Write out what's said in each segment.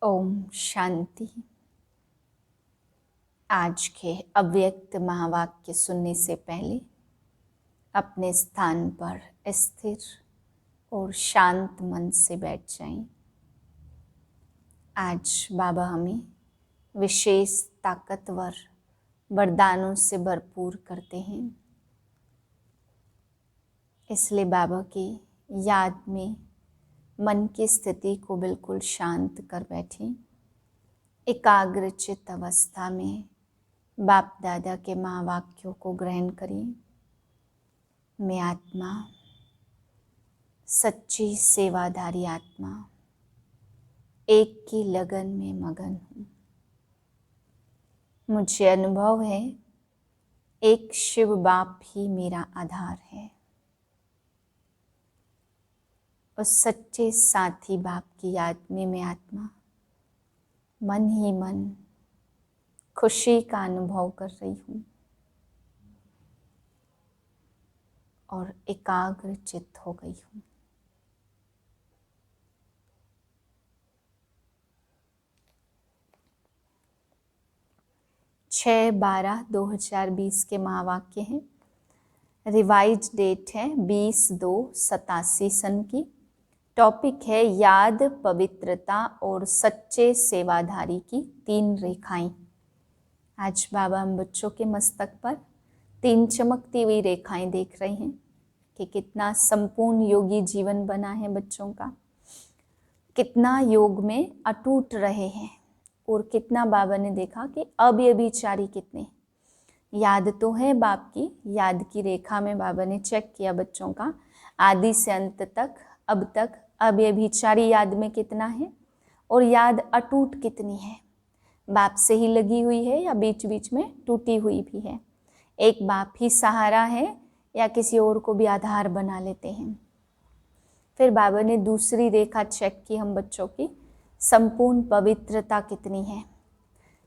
ओम शांति। आज के अव्यक्त महावाक्य सुनने से पहले अपने स्थान पर स्थिर और शांत मन से बैठ जाएं। आज बाबा हमें विशेष ताकतवर वरदानों से भरपूर करते हैं, इसलिए बाबा की याद में मन की स्थिति को बिल्कुल शांत कर बैठें। एकाग्रचित अवस्था में बाप दादा के महावाक्यों को ग्रहण करें। मैं आत्मा, सच्ची सेवाधारी आत्मा, एक की लगन में मगन हूँ। मुझे अनुभव है एक शिव बाप ही मेरा आधार है। उस सच्चे साथी बाप की याद में मैं आत्मा मन ही मन खुशी का अनुभव कर रही हूँ और एकाग्र चित्त हो गई हूँ। छः 12/2020 के महावाक्य हैं। रिवाइज डेट है 20/2/87 सन की। टॉपिक है याद, पवित्रता और सच्चे सेवाधारी की 3 रेखाएं। आज बाबा हम बच्चों के मस्तक पर 3 चमकती हुई रेखाएं देख रहे हैं कि कितना संपूर्ण योगी जीवन बना है बच्चों का, कितना योग में अटूट रहे हैं और कितना बाबा ने देखा कि अव्यभिचारी कितने। याद तो है बाप की, याद की रेखा में बाबा ने चेक किया बच्चों का आदि से अंत तक, अब तक अव्यभिचारी याद में कितना है और याद अटूट कितनी है। बाप से ही लगी हुई है या बीच बीच में टूटी हुई भी है। एक बाप ही सहारा है या किसी और को भी आधार बना लेते हैं। फिर बाबा ने दूसरी रेखा चेक की हम बच्चों की, संपूर्ण पवित्रता कितनी है।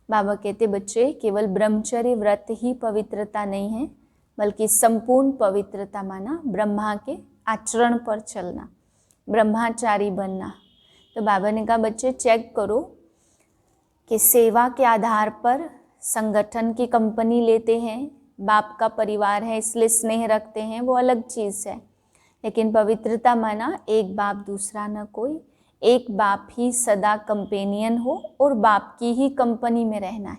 बाबा कहते बच्चे केवल ब्रह्मचर्य व्रत ही पवित्रता नहीं है, बल्कि संपूर्ण पवित्रता माना ब्रह्मा के आचरण पर चलना, ब्रह्माचारी बनना। तो बाबा ने कहा बच्चे चेक करो कि सेवा के आधार पर संगठन की कंपनी लेते हैं, बाप का परिवार है इसलिए स्नेह रखते हैं, वो अलग चीज़ है। लेकिन पवित्रता माना एक बाप दूसरा न कोई, एक बाप ही सदा कंपेनियन हो और बाप की ही कंपनी में रहना है।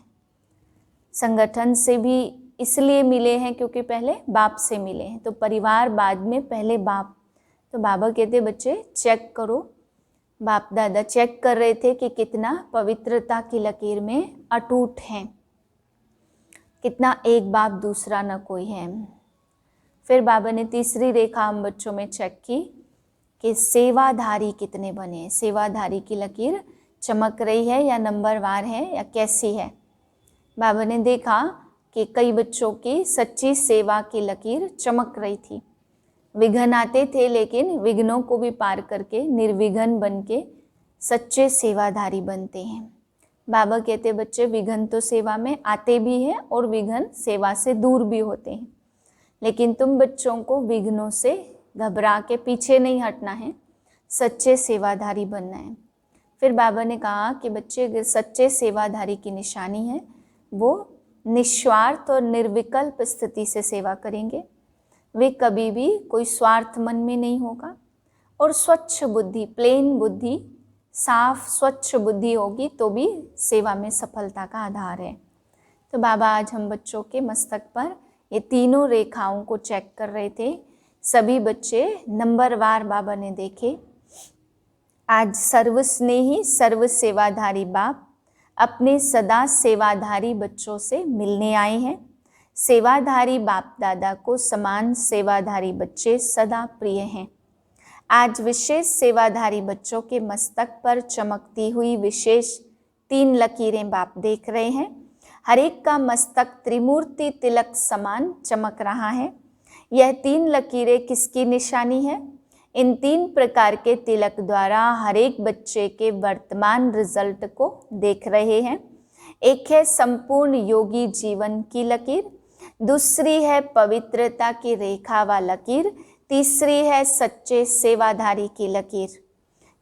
संगठन से भी इसलिए मिले हैं क्योंकि पहले बाप से मिले हैं, तो परिवार बाद में, पहले बाप। तो बाबा कहते बच्चे चेक करो। बाप दादा चेक कर रहे थे कि कितना पवित्रता की लकीर में अटूट हैं, कितना एक बाप दूसरा न कोई है। फिर बाबा ने तीसरी रेखा हम बच्चों में चेक की कि सेवाधारी कितने बने। सेवाधारी की लकीर चमक रही है या नंबरवार है या कैसी है। बाबा ने देखा कि कई बच्चों की सच्ची सेवा की लकीर चमक रही थी। विघ्न आते थे लेकिन विघ्नों को भी पार करके निर्विघ्न बन के सच्चे सेवाधारी बनते हैं। बाबा कहते बच्चे विघ्न तो सेवा में आते भी हैं और विघ्न सेवा से दूर भी होते हैं, लेकिन तुम बच्चों को विघ्नों से घबरा के पीछे नहीं हटना है, सच्चे सेवाधारी बनना है। फिर बाबा ने कहा कि बच्चे अगर सच्चे सेवाधारी की निशानी है वो निस्वार्थ और निर्विकल्प स्थिति से सेवा करेंगे। वे कभी भी कोई स्वार्थ मन में नहीं होगा और स्वच्छ बुद्धि, प्लेन बुद्धि, साफ स्वच्छ बुद्धि होगी तो भी सेवा में सफलता का आधार है। तो बाबा आज हम बच्चों के मस्तक पर ये तीनों रेखाओं को चेक कर रहे थे। सभी बच्चे नंबरवार बाबा ने देखे। आज सर्वस्नेही सर्व सेवाधारी बाप अपने सदा सेवाधारी बच्चों से मिलने आए हैं। सेवाधारी बाप दादा को समान सेवाधारी बच्चे सदा प्रिय हैं। आज विशेष सेवाधारी बच्चों के मस्तक पर चमकती हुई विशेष 3 लकीरें बाप देख रहे हैं। हर एक का मस्तक त्रिमूर्ति तिलक समान चमक रहा है। यह 3 लकीरें किसकी निशानी है? इन 3 प्रकार के तिलक द्वारा हर एक बच्चे के वर्तमान रिजल्ट को देख रहे हैं। एक है संपूर्ण योगी जीवन की लकीर, दूसरी है पवित्रता की रेखा व लकीर, तीसरी है सच्चे सेवाधारी की लकीर।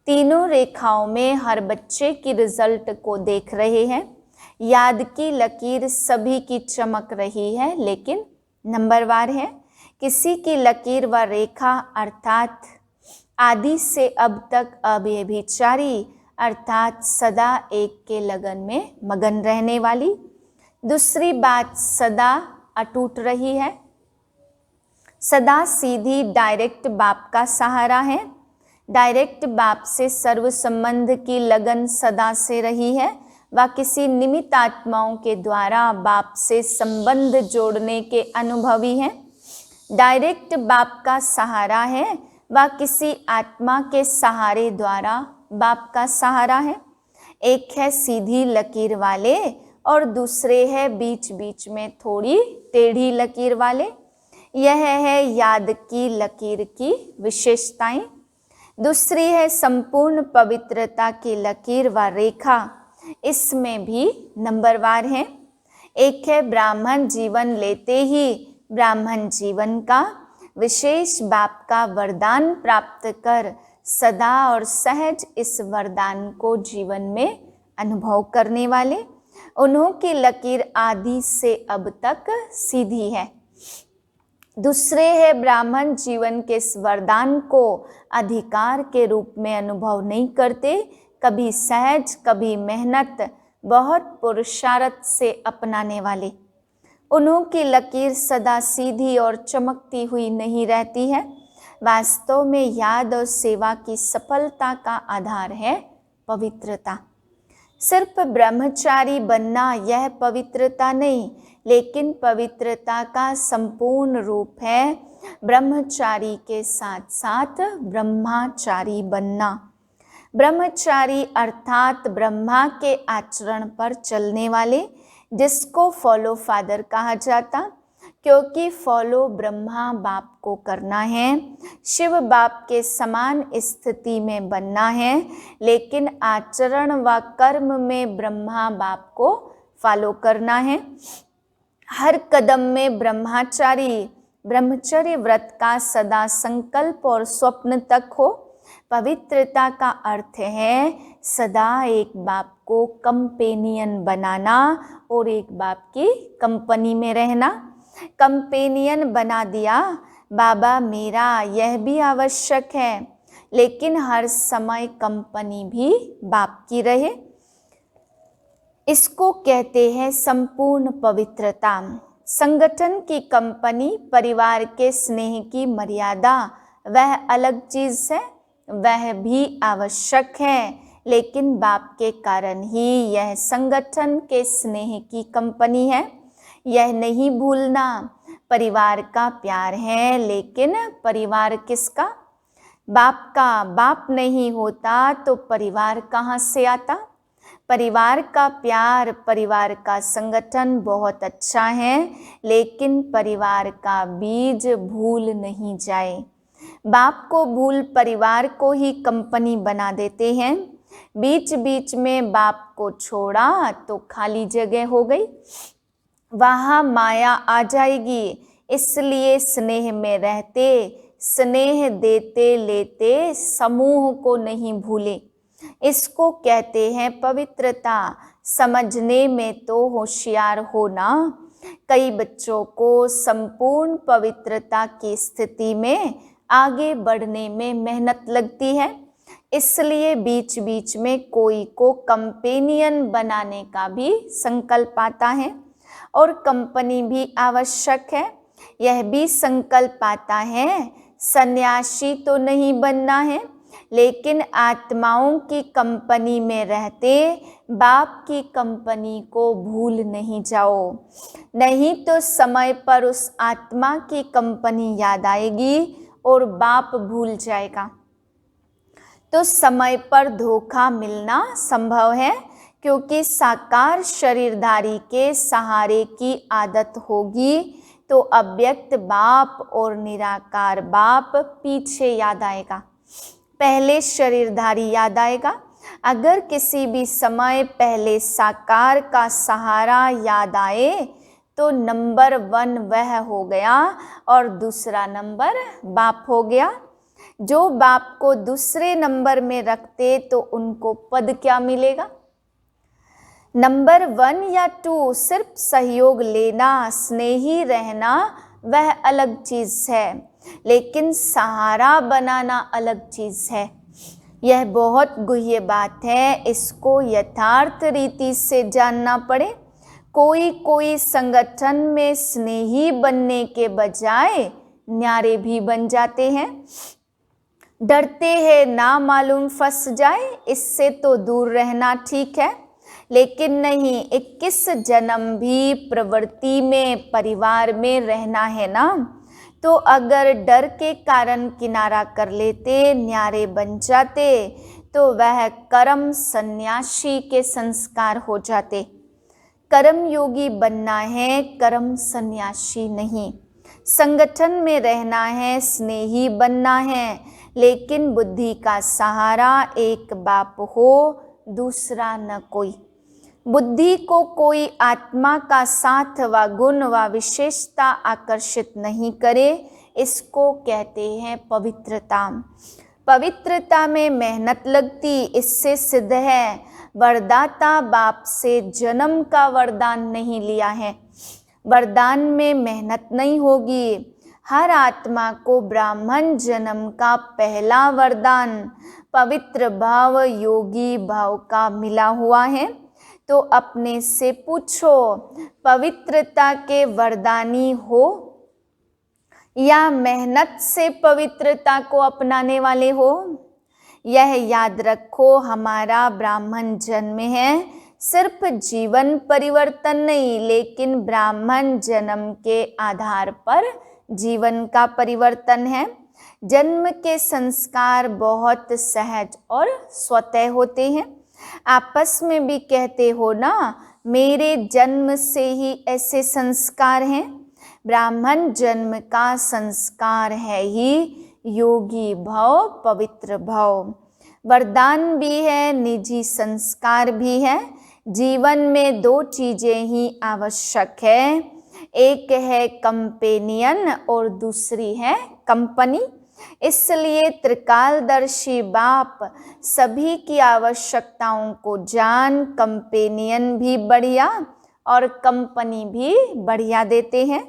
तीनों रेखाओं में हर बच्चे की रिजल्ट को देख रहे हैं। याद की लकीर सभी की चमक रही है, लेकिन नंबरवार है। किसी की लकीर व रेखा अर्थात आदि से अब तक अव्यभिचारी अर्थात सदा एक के लगन में मगन रहने वाली। दूसरी बात, सदा अटूट रही है। सदा सीधी डायरेक्ट बाप का सहारा है। डायरेक्ट बाप से सर्व संबंध की लगन सदा से रही है। व किसी निमित्त आत्माओं के द्वारा बाप से संबंध जोड़ने के अनुभवी हैं। डायरेक्ट बाप का सहारा है व किसी आत्मा के सहारे द्वारा बाप का सहारा है। एक है सीधी लकीर वाले और दूसरे है बीच बीच में थोड़ी टेढ़ी लकीर वाले। यह है याद की लकीर की विशेषताएं। दूसरी है संपूर्ण पवित्रता की लकीर व रेखा, इसमें भी नंबरवार है। एक है ब्राह्मण जीवन लेते ही ब्राह्मण जीवन का विशेष बाप का वरदान प्राप्त कर सदा और सहज इस वरदान को जीवन में अनुभव करने वाले। उन्हों की लकीर आदि से अब तक सीधी है। दूसरे है ब्राह्मण जीवन के इस वरदान को अधिकार के रूप में अनुभव नहीं करते, कभी सहज कभी मेहनत बहुत पुरुषार्थ से अपनाने वाले। उन्हों की लकीर सदा सीधी और चमकती हुई नहीं रहती है। वास्तव में याद और सेवा की सफलता का आधार है पवित्रता। सिर्फ ब्रह्मचारी बनना यह पवित्रता नहीं, लेकिन पवित्रता का संपूर्ण रूप है ब्रह्मचारी के साथ साथ ब्रह्मचारी बनना। ब्रह्मचारी अर्थात ब्रह्मा के आचरण पर चलने वाले, जिसको फॉलो फादर कहा जाता, क्योंकि फॉलो ब्रह्मा बाप को करना है, शिव बाप के समान स्थिति में बनना है, लेकिन आचरण व कर्म में ब्रह्मा बाप को फॉलो करना है। हर कदम में ब्रह्मचर्य व्रत का सदा संकल्प और स्वप्न तक हो। पवित्रता का अर्थ है सदा एक बाप को कंपेनियन बनाना और एक बाप की कंपनी में रहना। कंपेनियन बना दिया बाबा मेरा, यह भी आवश्यक है, लेकिन हर समय कंपनी भी बाप की रहे। इसको कहते हैं संपूर्ण पवित्रता। संगठन की कंपनी, परिवार के स्नेह की मर्यादा वह अलग चीज है, वह भी आवश्यक है, लेकिन बाप के कारण ही यह संगठन के स्नेह की कंपनी है। यह नहीं भूलना, परिवार का प्यार है, लेकिन परिवार किसका? बाप का। बाप नहीं होता तो परिवार कहाँ से आता? परिवार का प्यार, परिवार का संगठन बहुत अच्छा है, लेकिन परिवार का बीज भूल नहीं जाए। बाप को भूल परिवार को ही कंपनी बना देते हैं। बीच बीच में बाप को छोड़ा तो खाली जगह हो गई, वहाँ माया आ जाएगी। इसलिए स्नेह में रहते, स्नेह देते लेते समूह को नहीं भूले। इसको कहते हैं पवित्रता। समझने में तो होशियार होना। कई बच्चों को संपूर्ण पवित्रता की स्थिति में आगे बढ़ने में मेहनत लगती है, इसलिए बीच बीच में कोई को कंपेनियन बनाने का भी संकल्प आता है, और कंपनी भी आवश्यक है। यह भी संकल्प आता है सन्यासी तो नहीं बनना है, लेकिन आत्माओं की कंपनी में रहते बाप की कंपनी को भूल नहीं जाओ, नहीं तो समय पर उस आत्मा की कंपनी याद आएगी और बाप भूल जाएगा। तो समय पर धोखा मिलना संभव है, क्योंकि साकार शरीरधारी के सहारे की आदत होगी तो अव्यक्त बाप और निराकार बाप पीछे याद आएगा, पहले शरीरधारी याद आएगा। अगर किसी भी समय पहले साकार का सहारा याद आए तो नंबर 1 वह हो गया और दूसरा नंबर बाप हो गया। जो बाप को दूसरे नंबर में रखते तो उनको पद क्या मिलेगा? नंबर 1 या 2 सिर्फ सहयोग लेना, स्नेही रहना वह अलग चीज है, लेकिन सहारा बनाना अलग चीज है। यह बहुत गुह्य बात है, इसको यथार्थ रीति से जानना पड़े। कोई संगठन में स्नेही बनने के बजाय न्यारे भी बन जाते हैं। डरते हैं ना मालूम फंस जाए, इससे तो दूर रहना ठीक है, लेकिन नहीं, 21 जन्म भी प्रवृत्ति में परिवार में रहना है ना। तो अगर डर के कारण किनारा कर लेते, न्यारे बन जाते, तो वह कर्म सन्यासी के संस्कार हो जाते। कर्म योगी बनना है, कर्म सन्यासी नहीं। संगठन में रहना है, स्नेही बनना है, लेकिन बुद्धि का सहारा एक बाप हो, दूसरा न कोई। बुद्धि को कोई आत्मा का साथ व गुण व विशेषता आकर्षित नहीं करे, इसको कहते हैं पवित्रता। पवित्रता में मेहनत लगती, इससे सिद्ध है वरदाता बाप से जन्म का वरदान नहीं लिया है। वरदान में मेहनत नहीं होगी। हर आत्मा को ब्राह्मण जन्म का पहला वरदान पवित्र भाव, योगी भाव का मिला हुआ है। तो अपने से पूछो, पवित्रता के वरदानी हो या मेहनत से पवित्रता को अपनाने वाले हो? यह याद रखो, हमारा ब्राह्मण जन्म है, सिर्फ जीवन परिवर्तन नहीं, लेकिन ब्राह्मण जन्म के आधार पर जीवन का परिवर्तन है। जन्म के संस्कार बहुत सहज और स्वतः होते हैं। आपस में भी कहते हो ना, मेरे जन्म से ही ऐसे संस्कार हैं। ब्राह्मण जन्म का संस्कार है ही योगी भव, पवित्र भव। वरदान भी है, निजी संस्कार भी है। जीवन में 2 चीजें ही आवश्यक है, एक है कंपेनियन और दूसरी है कंपनी। इसलिए त्रिकालदर्शी बाप सभी की आवश्यकताओं को जान कंपेनियन भी बढ़िया और कंपनी भी बढ़िया देते हैं।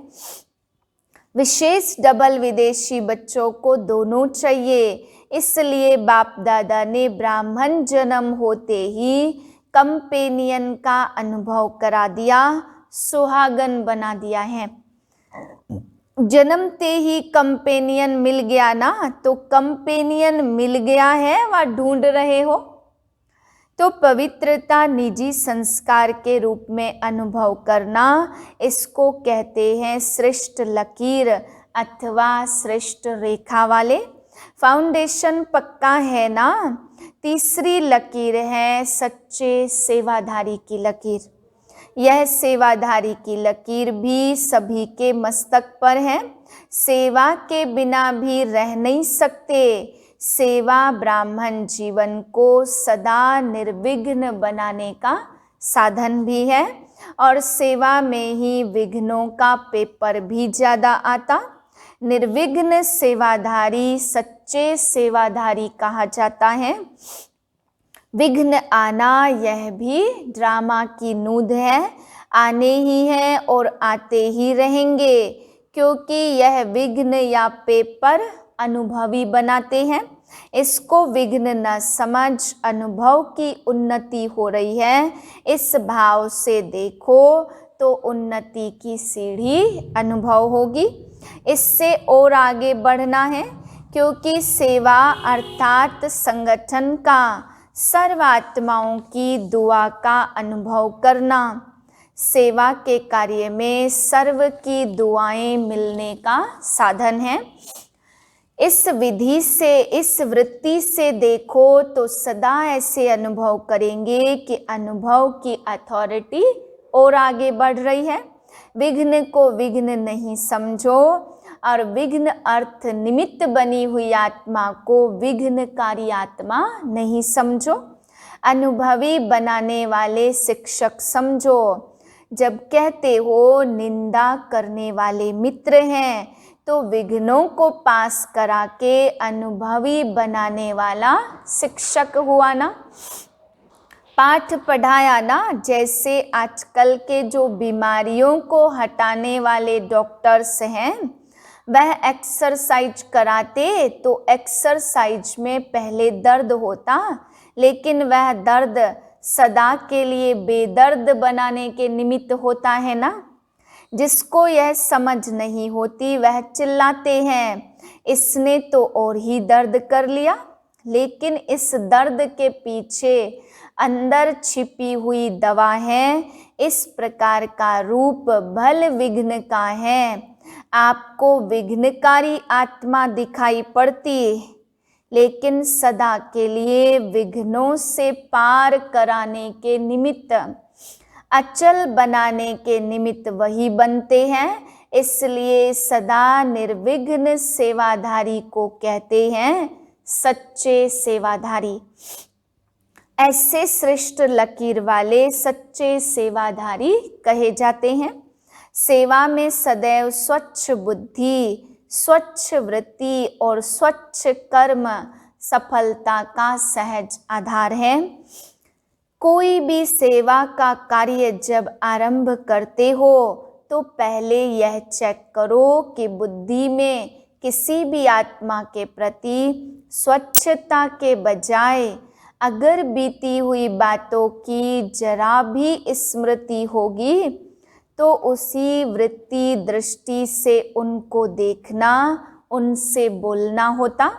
विशेष डबल विदेशी बच्चों को दोनों चाहिए, इसलिए बाप दादा ने ब्राह्मण जन्म होते ही कंपेनियन का अनुभव करा दिया, सुहागन बना दिया है। जन्मते ही कंपेनियन मिल गया ना, तो कंपेनियन मिल गया है व ढूंढ रहे हो। तो पवित्रता निजी संस्कार के रूप में अनुभव करना, इसको कहते हैं श्रेष्ठ लकीर अथवा श्रेष्ठ रेखा वाले। फाउंडेशन पक्का है ना। तीसरी लकीर है सच्चे सेवाधारी की लकीर। यह सेवाधारी की लकीर भी सभी के मस्तक पर है। सेवा के बिना भी रह नहीं सकते। सेवा ब्राह्मण जीवन को सदा निर्विघ्न बनाने का साधन भी है, और सेवा में ही विघ्नों का पेपर भी ज़्यादा आता। निर्विघ्न सेवाधारी सच्चे सेवाधारी कहा जाता है। विघ्न आना यह भी ड्रामा की नूद है, आने ही है और आते ही रहेंगे, क्योंकि यह विघ्न या पेपर अनुभवी बनाते हैं। इसको विघ्न न समझ, अनुभव की उन्नति हो रही है, इस भाव से देखो तो उन्नति की सीढ़ी अनुभव होगी। इससे और आगे बढ़ना है, क्योंकि सेवा अर्थात संगठन का सर्वात्माओं की दुआ का अनुभव करना। सेवा के कार्य में सर्व की दुआएं मिलने का साधन है। इस विधि से, इस वृत्ति से देखो तो सदा ऐसे अनुभव करेंगे कि अनुभव की अथॉरिटी और आगे बढ़ रही है। विघ्न को विघ्न नहीं समझो, और विघ्न अर्थ निमित्त बनी हुई आत्मा को विघ्नकारी आत्मा नहीं समझो। अनुभवी बनाने वाले शिक्षक समझो। जब कहते हो निंदा करने वाले मित्र हैं, तो विघ्नों को पास करा के अनुभवी बनाने वाला शिक्षक हुआ ना, पाठ पढ़ाया ना। जैसे आजकल के जो बीमारियों को हटाने वाले डॉक्टर्स हैं, वह एक्सरसाइज कराते तो एक्सरसाइज में पहले दर्द होता, लेकिन वह दर्द सदा के लिए बेदर्द बनाने के निमित्त होता है ना। जिसको यह समझ नहीं होती वह चिल्लाते हैं, इसने तो और ही दर्द कर लिया। लेकिन इस दर्द के पीछे अंदर छिपी हुई दवा है। इस प्रकार का रूप भल विघ्न का है। आपको विघ्नकारी आत्मा दिखाई पड़ती, लेकिन सदा के लिए विघ्नों से पार कराने के निमित्त, अचल बनाने के निमित्त वही बनते हैं। इसलिए सदा निर्विघ्न सेवाधारी को कहते हैं सच्चे सेवाधारी। ऐसे श्रेष्ठ लकीर वाले सच्चे सेवाधारी कहे जाते हैं। सेवा में सदैव स्वच्छ बुद्धि, स्वच्छ वृत्ति और स्वच्छ कर्म सफलता का सहज आधार है। कोई भी सेवा का कार्य जब आरंभ करते हो तो पहले यह चेक करो कि बुद्धि में किसी भी आत्मा के प्रति स्वच्छता के बजाय अगर बीती हुई बातों की जरा भी स्मृति होगी तो उसी वृत्ति दृष्टि से उनको देखना, उनसे बोलना होता।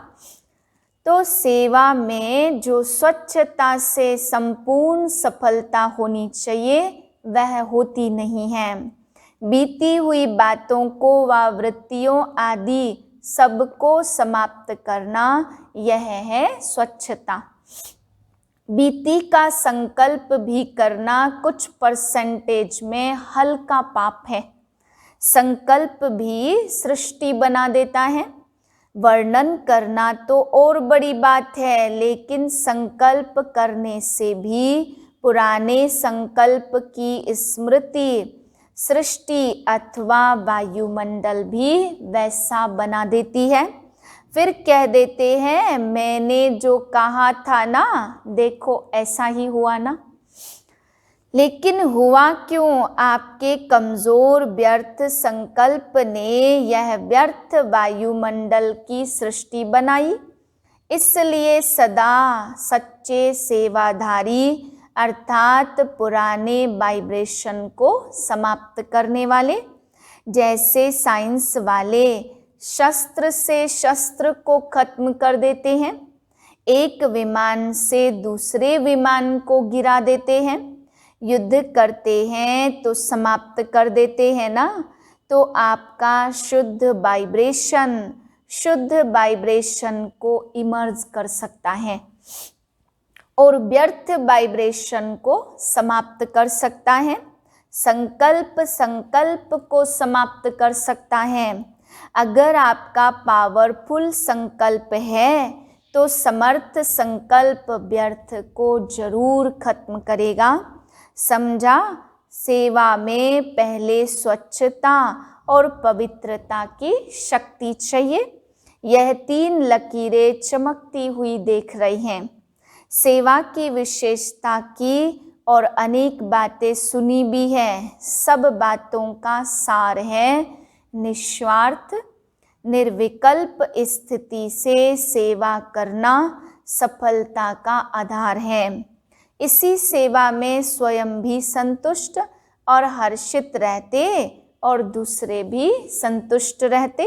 तो सेवा में जो स्वच्छता से संपूर्ण सफलता होनी चाहिए वह होती नहीं है। बीती हुई बातों को व वृत्तियों आदि सबको समाप्त करना, यह है स्वच्छता। बीती का संकल्प भी करना कुछ परसेंटेज में हल्का पाप है। संकल्प भी सृष्टि बना देता है। वर्णन करना तो और बड़ी बात है, लेकिन संकल्प करने से भी पुराने संकल्प की स्मृति सृष्टि अथवा वायुमंडल भी वैसा बना देती है। फिर कह देते हैं मैंने जो कहा था ना, देखो ऐसा ही हुआ ना। लेकिन हुआ क्यों? आपके कमजोर व्यर्थ संकल्प ने यह व्यर्थ वायुमंडल की सृष्टि बनाई। इसलिए सदा सच्चे सेवाधारी अर्थात पुराने वाइब्रेशन को समाप्त करने वाले, जैसे साइंस वाले शस्त्र से शस्त्र को खत्म कर देते हैं, एक विमान से दूसरे विमान को गिरा देते हैं, युद्ध करते हैं तो समाप्त कर देते हैं ना। तो आपका शुद्ध वाइब्रेशन को इमर्ज कर सकता है और व्यर्थ वाइब्रेशन को समाप्त कर सकता है। संकल्प को समाप्त कर सकता है। अगर आपका पावरफुल संकल्प है तो समर्थ संकल्प व्यर्थ को जरूर खत्म करेगा। समझा? सेवा में पहले स्वच्छता और पवित्रता की शक्ति चाहिए। यह 3 लकीरें चमकती हुई देख रही हैं। सेवा की विशेषता की और अनेक बातें सुनी भी है। सब बातों का सार है निस्वार्थ निर्विकल्प स्थिति से सेवा करना सफलता का आधार है। इसी सेवा में स्वयं भी संतुष्ट और हर्षित रहते और दूसरे भी संतुष्ट रहते।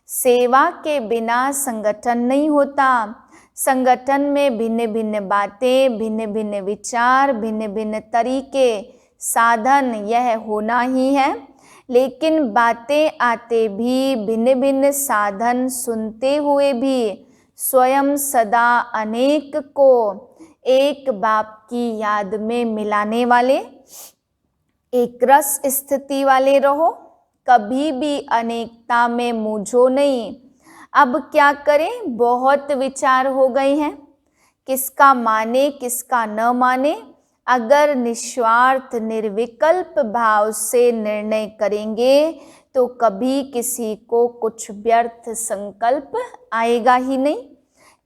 सेवा के बिना संगठन नहीं होता। संगठन में भिन्न भिन्न बातें, भिन्न भिन्न विचार, भिन्न भिन्न तरीके, साधन यह होना ही है। लेकिन बातें आते भी भिन्न भिन्न साधन सुनते हुए भी स्वयं सदा अनेक को एक बाप की याद में मिलाने वाले, एक रस स्थिति वाले रहो। कभी भी अनेकता में मूझो नहीं। अब क्या करें? बहुत विचार हो गए हैं, किसका माने किसका न माने। अगर निस्वार्थ निर्विकल्प भाव से निर्णय करेंगे तो कभी किसी को कुछ व्यर्थ संकल्प आएगा ही नहीं,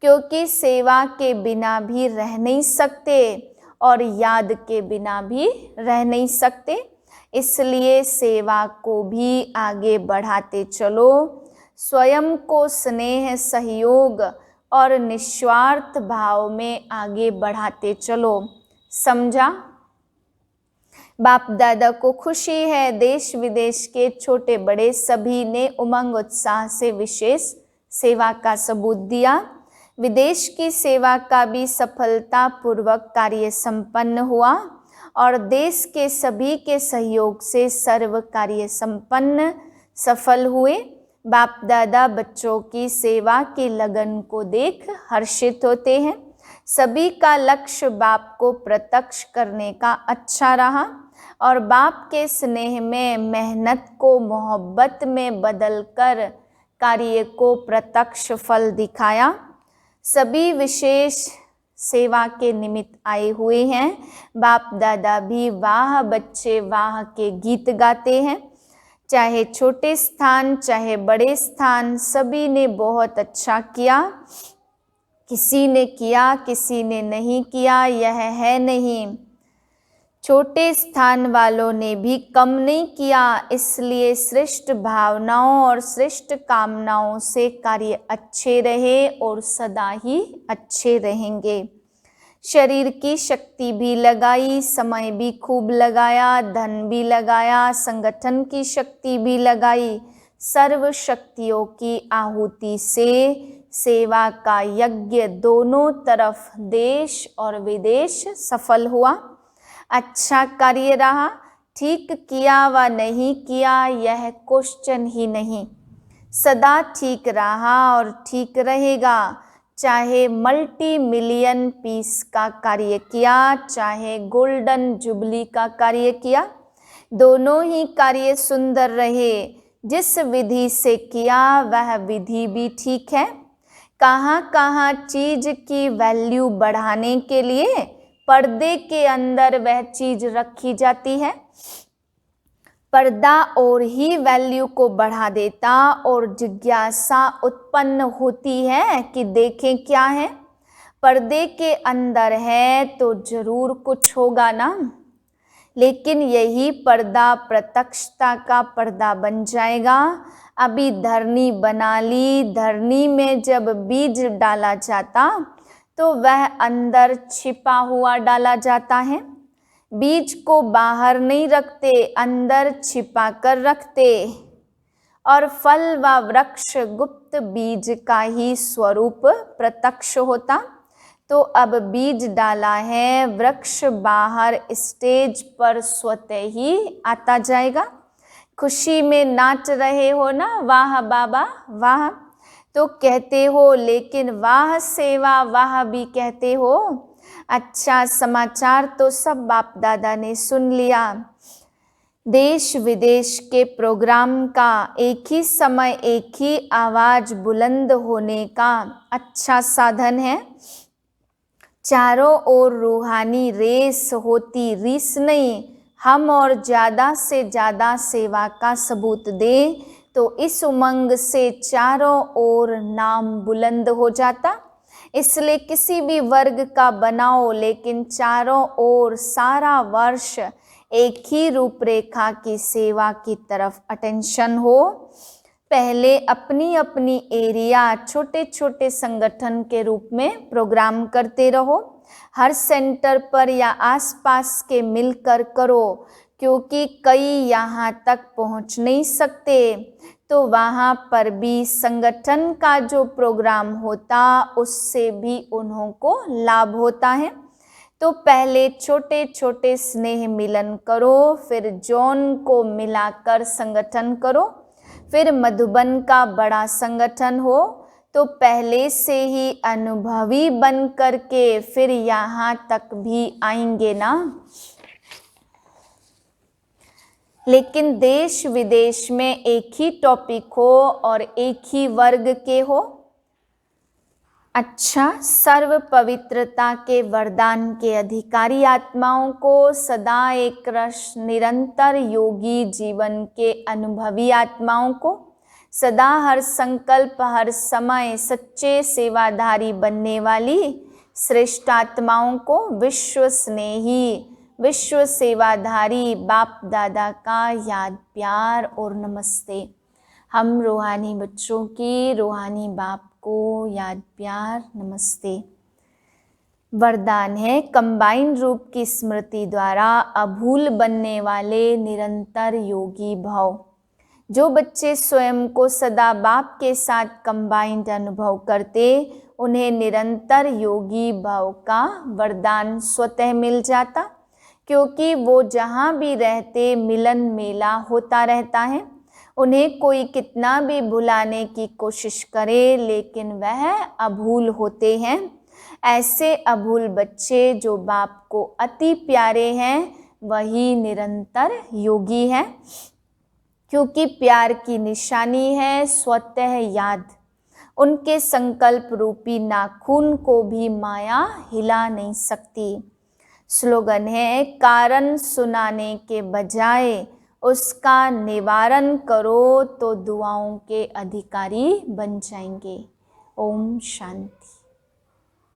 क्योंकि सेवा के बिना भी रह नहीं सकते और याद के बिना भी रह नहीं सकते। इसलिए सेवा को भी आगे बढ़ाते चलो, स्वयं को स्नेह, सहयोग और निस्वार्थ भाव में आगे बढ़ाते चलो। समझा? बाप दादा को खुशी है, देश विदेश के छोटे बड़े सभी ने उमंग उत्साह से विशेष सेवा का सबूत दिया। विदेश की सेवा का भी सफलता पूर्वक कार्य संपन्न हुआ और देश के सभी के सहयोग से सर्व कार्य संपन्न सफल हुए। बाप दादा बच्चों की सेवा की लगन को देख हर्षित होते हैं। सभी का लक्ष्य बाप को प्रत्यक्ष करने का अच्छा रहा और बाप के स्नेह में मेहनत को मोहब्बत में बदलकर कार्य को प्रत्यक्ष फल दिखाया। सभी विशेष सेवा के निमित्त आए हुए हैं। बाप दादा भी वाह बच्चे वाह के गीत गाते हैं। चाहे छोटे स्थान चाहे बड़े स्थान, सभी ने बहुत अच्छा किया। किसी ने किया किसी ने नहीं किया, यह है नहीं। छोटे स्थान वालों ने भी कम नहीं किया। इसलिए श्रेष्ठ भावनाओं और श्रेष्ठ कामनाओं से कार्य अच्छे रहे और सदा ही अच्छे रहेंगे। शरीर की शक्ति भी लगाई, समय भी खूब लगाया, धन भी लगाया, संगठन की शक्ति भी लगाई। सर्व शक्तियों की आहुति से सेवा का यज्ञ दोनों तरफ देश और विदेश सफल हुआ। अच्छा कार्य रहा। ठीक किया व नहीं किया यह क्वेश्चन ही नहीं, सदा ठीक रहा और ठीक रहेगा। चाहे मल्टी मिलियन पीस का कार्य किया चाहे गोल्डन जुबली का कार्य किया, दोनों ही कार्य सुंदर रहे। जिस विधि से किया वह विधि भी ठीक है। कहाँ कहाँ चीज की वैल्यू बढ़ाने के लिए पर्दे के अंदर वह चीज रखी जाती है, पर्दा और ही वैल्यू को बढ़ा देता और जिज्ञासा उत्पन्न होती है कि देखें क्या है। पर्दे के अंदर है तो जरूर कुछ होगा ना, लेकिन यही पर्दा प्रत्यक्षता का पर्दा बन जाएगा। अभी धरनी बना ली, धरनी में जब बीज डाला जाता तो वह अंदर छिपा हुआ डाला जाता है। बीज को बाहर नहीं रखते, अंदर छिपा कर रखते और फल व वृक्ष गुप्त बीज का ही स्वरूप प्रत्यक्ष होता। तो अब बीज डाला है, वृक्ष बाहर स्टेज पर स्वतः ही आता जाएगा। खुशी में नाच रहे हो ना, वाह बाबा वाह तो कहते हो, लेकिन वाह सेवा वाह भी कहते हो। अच्छा समाचार तो सब बाप दादा ने सुन लिया। देश विदेश के प्रोग्राम का एक ही समय एक ही आवाज बुलंद होने का अच्छा साधन है। चारों ओर रूहानी रेस होती, रीस नहीं। हम और ज़्यादा से ज़्यादा सेवा का सबूत दें तो इस उमंग से चारों ओर नाम बुलंद हो जाता। इसलिए किसी भी वर्ग का बनाओ, लेकिन चारों ओर सारा वर्ष एक ही रूपरेखा की सेवा की तरफ अटेंशन हो। पहले अपनी अपनी एरिया छोटे छोटे संगठन के रूप में प्रोग्राम करते रहो। हर सेंटर पर या आसपास के मिलकर करो, क्योंकि कई यहाँ तक पहुँच नहीं सकते, तो वहाँ पर भी संगठन का जो प्रोग्राम होता उससे भी उन्हों को लाभ होता है। तो पहले छोटे छोटे स्नेह मिलन करो, फिर जॉन को मिलाकर संगठन करो, फिर मधुबन का बड़ा संगठन हो। तो पहले से ही अनुभवी बन करके फिर यहाँ तक भी आएंगे ना। लेकिन देश विदेश में एक ही टॉपिक हो और एक ही वर्ग के हो। अच्छा, सर्व पवित्रता के वरदान के अधिकारी आत्माओं को सदा एक रस निरंतर योगी जीवन के अनुभवी आत्माओं को सदा हर संकल्प हर समय सच्चे सेवाधारी बनने वाली श्रेष्ठ आत्माओं को विश्व स्नेही विश्व सेवाधारी बाप दादा का याद प्यार और नमस्ते। हम रूहानी बच्चों की रूहानी बाप को याद प्यार नमस्ते। वरदान है कंबाइन रूप की स्मृति द्वारा अभूल बनने वाले निरंतर योगी भव। जो बच्चे स्वयं को सदा बाप के साथ कंबाइंड अनुभव करते उन्हें निरंतर योगी भव का वरदान स्वतः मिल जाता, क्योंकि वो जहाँ भी रहते मिलन मेला होता रहता है। उन्हें कोई कितना भी भुलाने की कोशिश करे लेकिन वह अभूल होते हैं। ऐसे अभूल बच्चे जो बाप को अति प्यारे हैं वही निरंतर योगी हैं, क्योंकि प्यार की निशानी है स्वतः याद। उनके संकल्प रूपी नाखून को भी माया हिला नहीं सकती। स्लोगन है कारण सुनाने के बजाय उसका निवारण करो तो दुआओं के अधिकारी बन जाएंगे। ओम शांति।